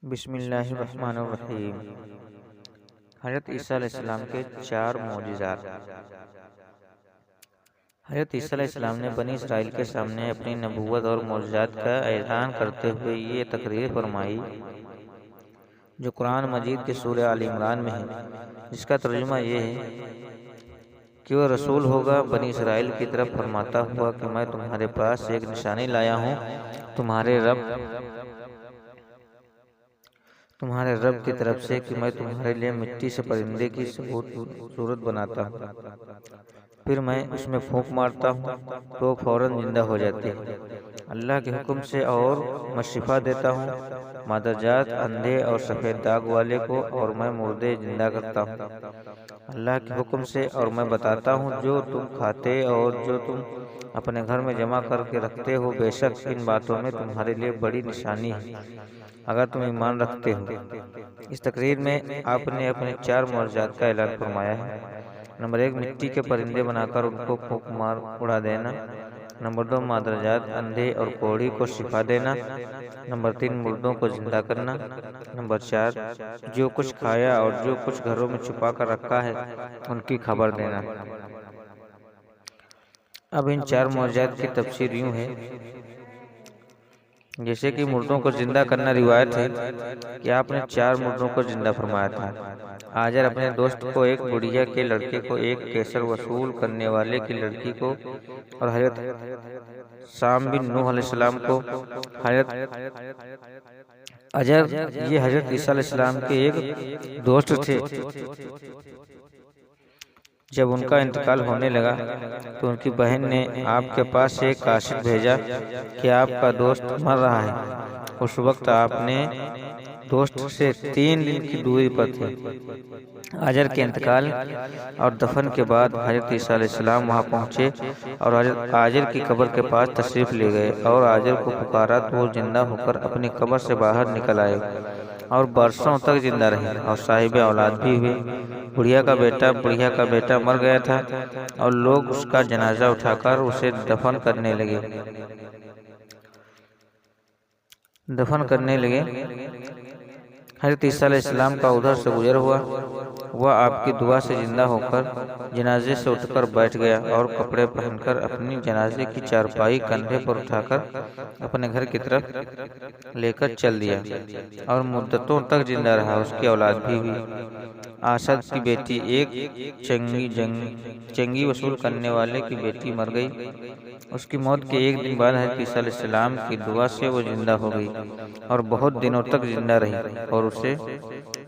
بسم اللہ الرحمن الرحیم۔ حضرت عیسیٰ علیہ السلام کے 4 معجزات۔ حضرت عیسیٰ علیہ السلام نے بنی اسرائیل کے سامنے اپنی نبوت اور معجزات کا اعلان کرتے ہوئے یہ تقریر فرمائی جو قرآن مجید کی سورہ آل عمران میں ہے، جس کا ترجمہ یہ ہے کہ وہ رسول ہوگا بنی اسرائیل کی طرف فرماتا ہوا کہ میں تمہارے پاس ایک نشانی لایا ہوں، تمہارے رب کی طرف سے کہ میں تمہارے لیے مٹی سے پرندے کی صورت بناتا ہوں، پھر میں اس میں پھونک مارتا ہوں تو وہ فوراً زندہ ہو جاتی ہے اللہ کے حکم سے، اور میں شفا دیتا ہوں مادر جات، اندھے اور سفید داغ والے کو، اور میں مردے زندہ کرتا ہوں اللہ کے حکم سے، اور میں بتاتا ہوں جو تم کھاتے اور جو تم اپنے گھر میں جمع کر کے رکھتے ہو، بے شک ان باتوں میں تمہارے لیے بڑی نشانی ہے اگر تم ایمان رکھتے ہو۔ اس تقریر میں آپ نے اپنے 4 معجزات کا اعلان فرمایا ہے۔ نمبر 1، مٹی کے پرندے بنا کر ان کو پھونک مار اڑا دینا۔ نمبر 2، مادرجات اندھے اور کوڑی کو شفا دینا۔ نمبر 3، مردوں کو زندہ کرنا۔ نمبر 4، جو کچھ کھایا اور جو کچھ گھروں میں چھپا کر رکھا ہے ان کی خبر دینا۔ اب ان 4 معجزات کی تفسیر یوں ہے، جیسے کہ مردوں کو زندہ کرنا روایت ہے کہ آپ نے 4 مردوں کو زندہ فرمایا تھا۔ آجر اپنے دوست کو، ایک بڑھیا کے لڑکے کو، ایک کیسر وصول کرنے والے کی لڑکی کو، اور حضرت سام بن نوح علیہ السلام کو۔ حضرت اجر یہ حضرت عیسیٰ علیہ السلام کے ایک دوست تھے۔ جب ان کا انتقال ہونے لگا تو ان کی بہن نے آپ کے پاس ایک کاشف بھیجا کہ آپ کا دوست مر رہا ہے۔ اس وقت آپ نے دوست سے 3 دن کی دوری پر تھے۔ آجر کے انتقال اور دفن کے بعد حضرت عیسیٰ علیہ السلام وہاں پہنچے اور حضرت آجر کی قبر کے پاس تشریف لے گئے اور آجر کو پکارا تو وہ زندہ ہو کر اپنی قبر سے باہر نکل آئے اور برسوں تک زندہ رہے اور صاحب اولاد بھی ہوئے۔ بڑھیا کا بیٹا مر گیا تھا اور لوگ اس کا جنازہ اٹھا کر اسے دفن کرنے لگے۔ حضرت عیسیٰ علیہ السلام کا ادھر سے گزر ہوا، وہ آپ کی دعا سے زندہ ہو کر جنازے سے اٹھ کر بیٹھ گیا اور کپڑے پہن کر اپنی جنازے کی چارپائی کندھے پر اٹھا کر اپنے گھر کی طرف لے کر چل دیا اور مدتوں تک زندہ رہا۔ اس کی اولاد بھی ہوئی۔ آسد کی بیٹی، ایک چنگی وصول کرنے والے کی بیٹی مر گئی۔ اس کی موت کے 1 دن بعد حضرت عیسیٰ علیہ السلام کی دعا سے وہ زندہ ہو گئی اور بہت دنوں تک زندہ رہی اور اسے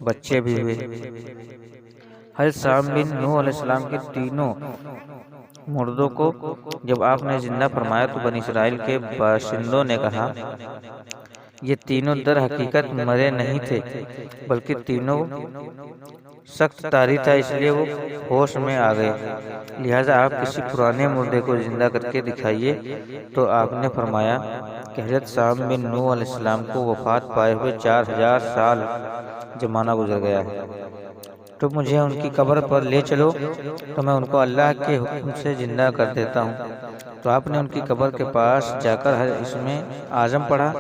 بچے بھی ہوئے۔ حضرت سام بن نوح علیہ السلام کے 3 مردوں کو جب آپ نے زندہ فرمایا تو بنی اسرائیل کے باشندوں نے کہا، یہ تینوں در حقیقت مرے نہیں تھے بلکہ تینوں سخت طاری تھا، اس لیے وہ ہوش میں آ گئے، لہٰذا آپ کسی پرانے مردے کو زندہ کر کے دکھائیے۔ تو آپ نے فرمایا کہ حضرت سام بن نوح علیہ السلام کو وفات پائے ہوئے 4000 سال زمانہ گزر گیا ہے، تو مجھے ان کی قبر پر لے چلو تو میں ان کو اللہ کے حکم سے زندہ کر دیتا ہوں۔ تو آپ نے ان کی قبر کے پاس جا کر اس میں اعظم پڑھا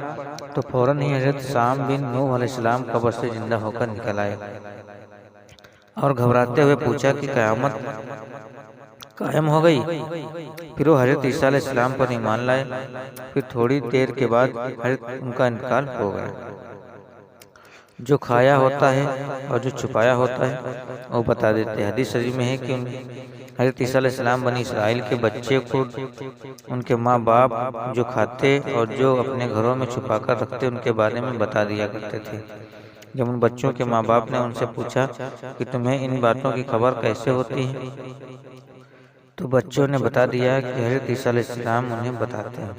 تو فوراً ہی حضرت سام بن نوح علیہ السلام قبر سے زندہ ہو کر نکل آئے اور گھبراتے ہوئے پوچھا کہ قیامت قائم ہو گئی؟ پھر وہ حضرت عیسیٰ علیہ السلام پر ایمان لائے۔ پھر تھوڑی دیر کے بعد ان کا انتقال ہو گیا۔ جو کھایا ہوتا ہے اور جو چھپایا ہوتا ہے وہ بتا دیتے ہیں۔ حدیث شریف میں ہے کہ حضرت عیسیٰ علیہ السلام بنی اسرائیل کے بچے کو ان کے ماں باپ جو کھاتے اور جو اپنے گھروں میں چھپا کر رکھتے ان کے بارے میں بتا دیا کرتے تھے۔ جب ان بچوں کے ماں باپ نے ان سے پوچھا کہ تمہیں ان باتوں کی خبر کیسے ہوتی ہے تو بچوں نے بتا دیا کہ حضرت عیسیٰ علیہ السلام انہیں بتاتے ہیں۔